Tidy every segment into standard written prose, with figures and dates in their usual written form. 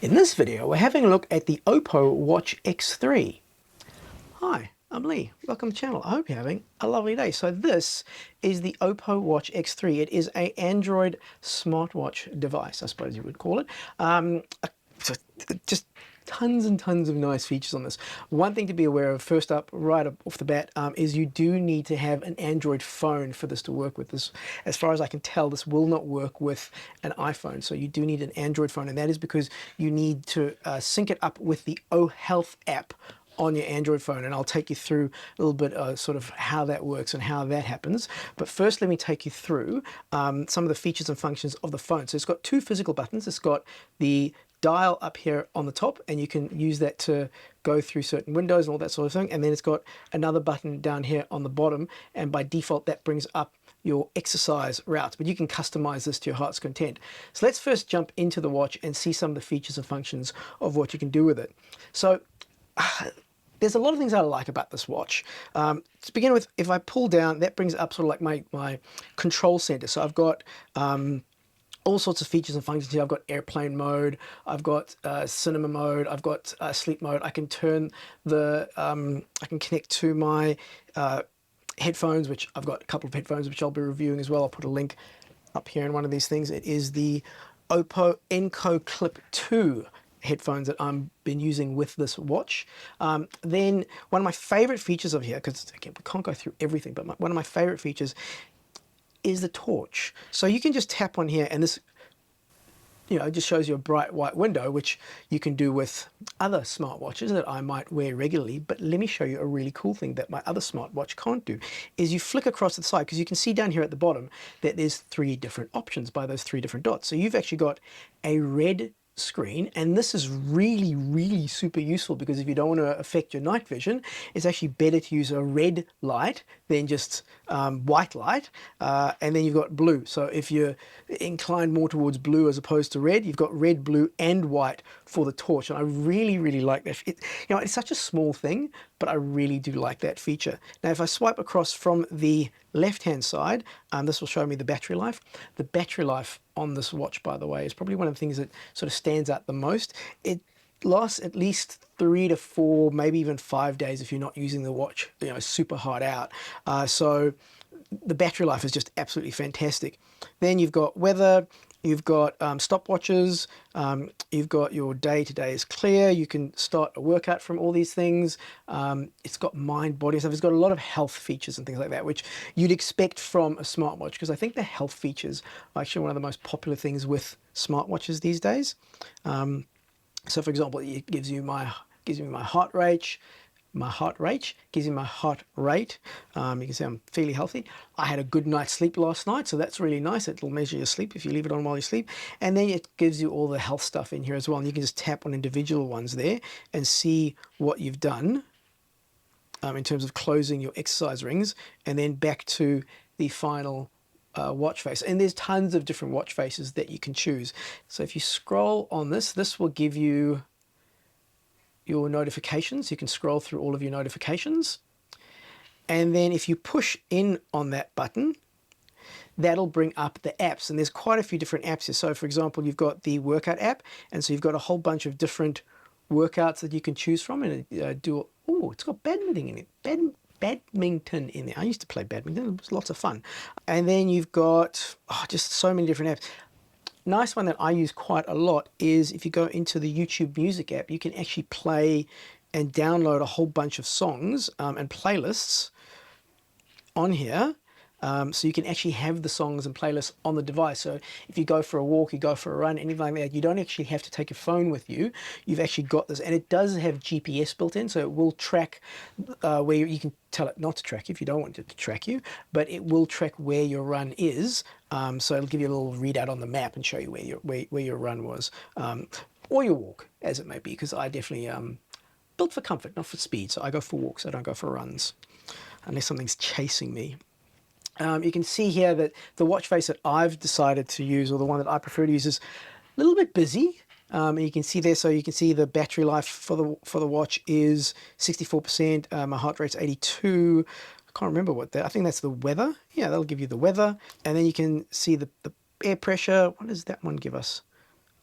In this video, we're having a look at the OPPO Watch X3. Hi, I'm Lee. Welcome to the channel. I hope you're having a lovely day. So this is the OPPO Watch X3. It is an Android smartwatch device, I suppose you would call it. Just tons and tons of nice features on this. One thing to be aware of, first up, right up off the bat, is you do need to have an Android phone for this to work with this. As far as I can tell, this will not work with an iPhone, so you do need an Android phone, and that is because you need to sync it up with the O Health app on your Android phone, and I'll take you through a little bit sort of how that works and how that happens. But first, let me take you through some of the features and functions of the phone. So it's got two physical buttons. It's got the dial up here on the top, and you can use that to go through certain windows and all that sort of thing. And then it's got another button down here on the bottom, and by default that brings up your exercise route, but you can customize this to your heart's content. So let's first jump into the watch and see some of the features and functions of what you can do with it. So there's a lot of things I like about this watch. To begin with, if I pull down, that brings up sort of like my control center. So I've got all sorts of features and functions here. I've got airplane mode, I've got cinema mode, I've got sleep mode. I can turn the, I can connect to my headphones, which I've got a couple of headphones which I'll be reviewing as well. I'll put a link up here in one of these things. It is the OPPO Enco Clip 2 headphones that I've been using with this watch. Then one of my favorite features of here, because again, we can't go through everything, but one of my favorite features is the torch. So you can just tap on here, and this, you know, just shows you a bright white window, which you can do with other smartwatches that I might wear regularly. But let me show you a really cool thing that my other smartwatch can't do, is you flick across the side, because you can see down here at the bottom that there's three different options by those three different dots. So you've actually got a red screen, and this is really super useful, because if you don't want to affect your night vision, it's actually better to use a red light than just white light. And then you've got blue, so if you're inclined more towards blue as opposed to red, you've got red, blue and white for the torch. And I really like that. You know, it's such a small thing, but I really do like that feature. Now if I swipe across from the left hand side, this will show me the battery life. The battery life on this watch, by the way, is probably one of the things that sort of stands out the most. It lasts at least 3 to 4, maybe even 5 days if you're not using the watch, you know, super hard out. So the battery life is just absolutely fantastic. Then you've got weather, you've got stopwatches, you've got your day-to-day is clear, you can start a workout from all these things. It's got mind, body stuff. It's got a lot of health features and things like that, which you'd expect from a smartwatch, because I think the health features are actually one of the most popular things with smartwatches these days. So for example, it gives me my heart rate, gives me my heart rate. You can see I'm fairly healthy. I had a good night's sleep last night, so that's really nice. It'll measure your sleep if you leave it on while you sleep. And then it gives you all the health stuff in here as well. And you can just tap on individual ones there and see what you've done in terms of closing your exercise rings, and then back to the final watch face. And there's tons of different watch faces that you can choose. So if you scroll on this will give you your notifications. You can scroll through all of your notifications, and then if you push in on that button, that'll bring up the apps, and there's quite a few different apps here. So for example, you've got the workout app, and so you've got a whole bunch of different workouts that you can choose from, and it's got badminton in it. Badminton in there. I used to play badminton. It was lots of fun. And then you've got just so many different apps. Nice one that I use quite a lot is if you go into the YouTube Music app, you can actually play and download a whole bunch of songs and playlists on here. So you can actually have the songs and playlists on the device. So if you go for a walk, you go for a run, anything like that, you don't actually have to take your phone with you. You've actually got this, and it does have GPS built in, so it will track where you can tell it not to track you if you don't want it to track you, but it will track where your run is. So it'll give you a little readout on the map and show you where your run was, or your walk, as it may be, because I definitely built for comfort, not for speed. So I go for walks, I don't go for runs, unless something's chasing me. You can see here that the watch face that I've decided to use, or the one that I prefer to use, is a little bit busy. You can see there, so you can see the battery life for the watch is 64%. My heart rate's 82. I can't remember what that. I think that's the weather. Yeah, that'll give you the weather, and then you can see the air pressure. What does that one give us?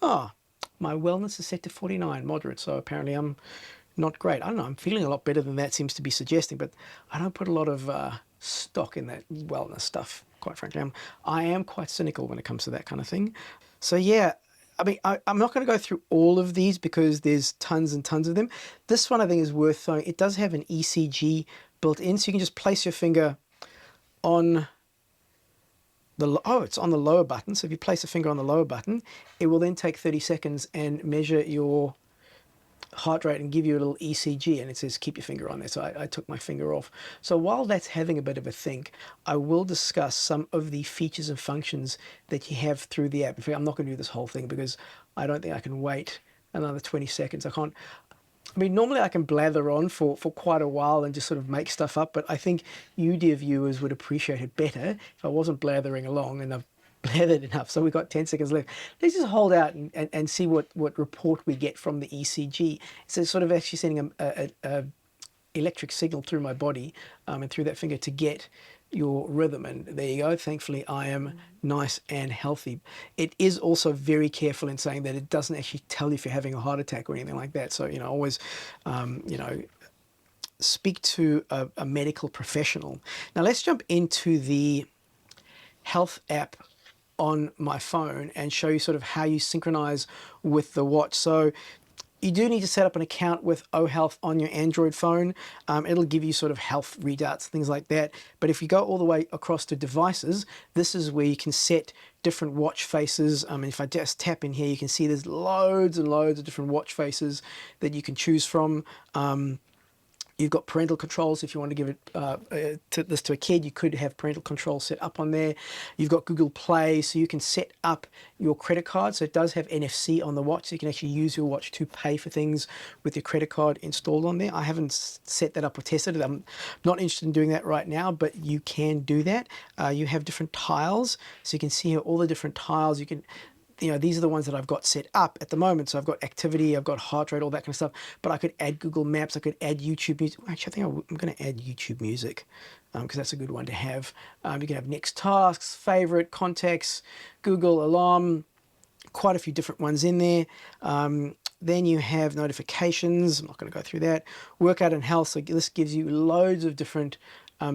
Oh, My wellness is set to 49, moderate, so apparently I'm not great. I don't know, I'm feeling a lot better than that seems to be suggesting, but I don't put a lot of stock in that wellness stuff, quite frankly. I am quite cynical when it comes to that kind of thing. So yeah, I mean, I'm not going to go through all of these because there's tons and tons of them. This one I think is worth throwing. It does have an ECG built in, so you can just place your finger on it's on the lower button. So if you place a finger on the lower button, it will then take 30 seconds and measure your heart rate and give you a little ECG, and it says keep your finger on there. So I took my finger off. So while that's having a bit of a think, I will discuss some of the features and functions that you have through the app. In fact, I'm not going to do this whole thing because I don't think I can wait another 20 seconds. I mean, normally I can blather on for quite a while and just sort of make stuff up, but I think you, dear viewers, would appreciate it better if I wasn't blathering along, and I've blathered enough. So we've got 10 seconds left. Let's just hold out and see what report we get from the ECG. So it's sort of actually sending a electric signal through my body and through that finger to get your rhythm, and there you go. Thankfully I am nice and healthy. It is also very careful in saying that it doesn't actually tell you if you're having a heart attack or anything like that, so always speak to a medical professional. Now let's jump into the health app on my phone and show you sort of how you synchronize with the watch. So you do need to set up an account with OHealth on your Android phone. It'll give you sort of health readouts, things like that. But if you go all the way across to devices, this is where you can set different watch faces. If I just tap in here, you can see there's loads and loads of different watch faces that you can choose from. You've got parental controls. If you want to give this to a kid, you could have parental controls set up on there. You've got Google Play, so you can set up your credit card. So it does have NFC on the watch, so you can actually use your watch to pay for things with your credit card installed on there. I haven't set that up or tested it. I'm not interested in doing that right now, but you can do that. You have different tiles, so you can see here all the different tiles. You can these are the ones that I've got set up at the moment. So I've got activity, I've got heart rate, all that kind of stuff. But I could add Google Maps, I could add YouTube music. Actually, I think I'm going to add YouTube music because that's a good one to have. You can have next tasks, favorite, contacts, Google Alarm, quite a few different ones in there. Then you have notifications. I'm not going to go through that. Workout and health. So this gives you loads of different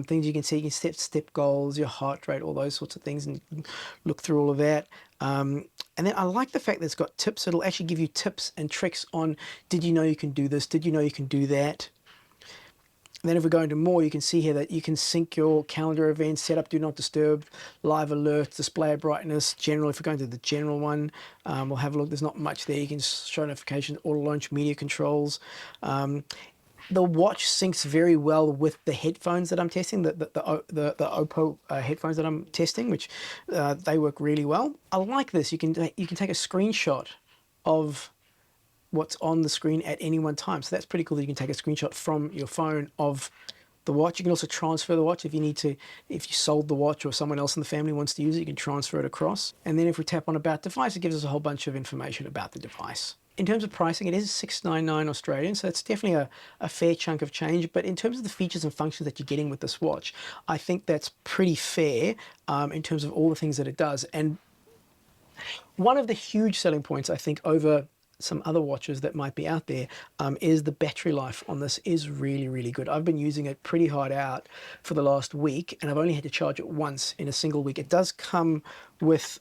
things you can see. You can step goals, your heart rate, all those sorts of things, and look through all of that. And then I like the fact that it's got tips. It'll actually give you tips and tricks on, did you know you can do this? Did you know you can do that? And then if we go into more, you can see here that you can sync your calendar events, set up do not disturb, live alerts, display brightness, general. If we go into the general one, we'll have a look. There's not much there. You can show notifications, auto launch media controls. The watch syncs very well with the headphones that I'm testing, the OPPO headphones that I'm testing, which they work really well. I like this. You can take a screenshot of what's on the screen at any one time. So that's pretty cool that you can take a screenshot from your phone of the watch. You can also transfer the watch if you need to. If you sold the watch or someone else in the family wants to use it, you can transfer it across. And then if we tap on About Device, it gives us a whole bunch of information about the device. In terms of pricing, it is $699 Australian, so it's definitely a fair chunk of change. But in terms of the features and functions that you're getting with this watch, I think that's pretty fair in terms of all the things that it does. And one of the huge selling points, I think, over some other watches that might be out there is the battery life on this is really, really good. I've been using it pretty hard out for the last week, and I've only had to charge it once in a single week. It does come with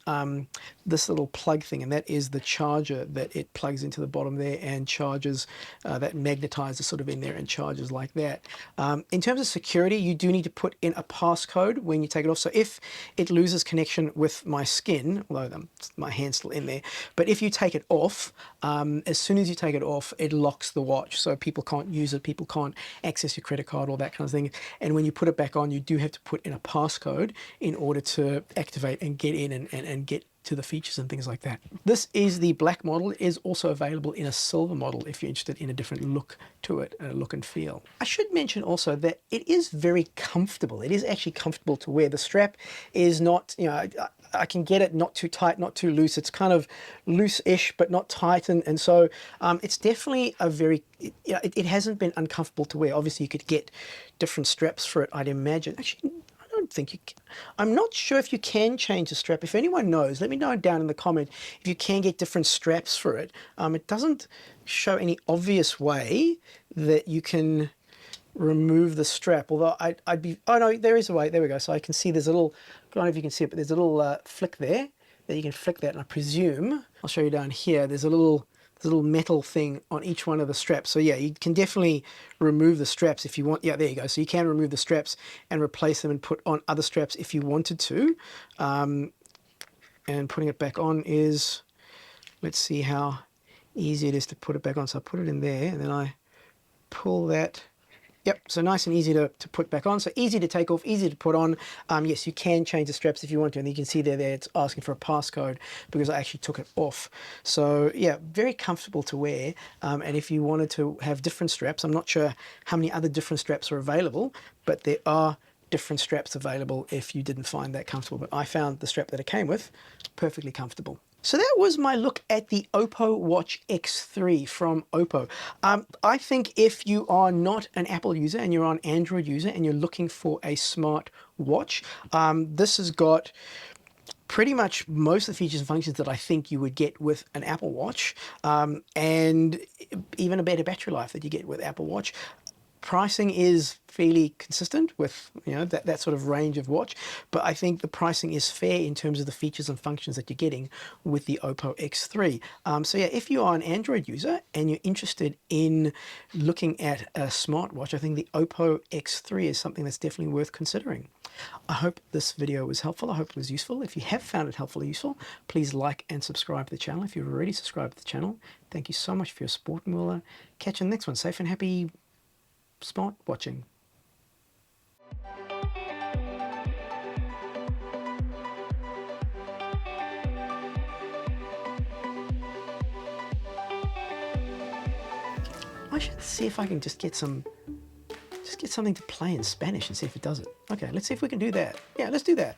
this little plug thing, and that is the charger that it plugs into the bottom there and charges, that magnetizes sort of in there and charges like that. In terms of security, you do need to put in a passcode when you take it off. So if it loses connection with my skin, although my hand's still in there, but if you take it off, as soon as you take it off, it locks the watch. So people can't use it, people can't access your credit card, all that kind of thing. And when you put it back on, you do have to put in a passcode in order to activate and get in and get to the features and things like that. This is the black model. It is also available in a silver model if you're interested in a different look to it, a look and feel. I should mention also that it is very comfortable. It is actually comfortable to wear. The strap is not, I can get it not too tight, not too loose. It's kind of loose-ish, but not tight. And so it's definitely a very, it hasn't been uncomfortable to wear. Obviously, you could get different straps for it, I'd imagine. Actually, I don't think you can. I'm not sure if you can change the strap. If anyone knows, let me know down in the comment if you can get different straps for it. It doesn't show any obvious way that you can remove the strap, although I'd be, oh no, there is a way, there we go. So I can see there's a little, I don't know if you can see it, but there's a little flick there that you can flick that, and I presume, I'll show you down here, there's a little metal thing on each one of the straps. So yeah, you can definitely remove the straps if you want. Yeah, there you go. So you can remove the straps and replace them and put on other straps if you wanted to. And putting it back on is, let's see how easy it is to put it back on. So I put it in there and then I pull that. Yep, so nice and easy to put back on. So easy to take off, easy to put on. Yes, you can change the straps if you want to, and you can see there it's asking for a passcode because I actually took it off. So yeah, very comfortable to wear. And if you wanted to have different straps, I'm not sure how many other different straps are available, but there are different straps available if you didn't find that comfortable. But I found the strap that it came with perfectly comfortable. So that was my look at the OPPO Watch X3 from OPPO. I think if you are not an Apple user and you're an Android user and you're looking for a smart watch, this has got pretty much most of the features and functions that I think you would get with an Apple Watch, and even a better battery life that you get with Apple Watch. Pricing is fairly consistent with, you know, that sort of range of watch, but I think the pricing is fair in terms of the features and functions that you're getting with the OPPO X3. So yeah, if you are an Android user and you're interested in looking at a smartwatch, I think the OPPO X3 is something that's definitely worth considering. I hope this video was helpful. I hope it was useful. If you have found it helpful or useful, please like and subscribe to the channel. If you've already subscribed to the channel, thank you so much for your support, and we'll catch you in the next one. Safe and happy smart watching. I should see if I can just get something to play in Spanish and see if it does it. Okay, let's see if we can do that. Yeah, let's do that.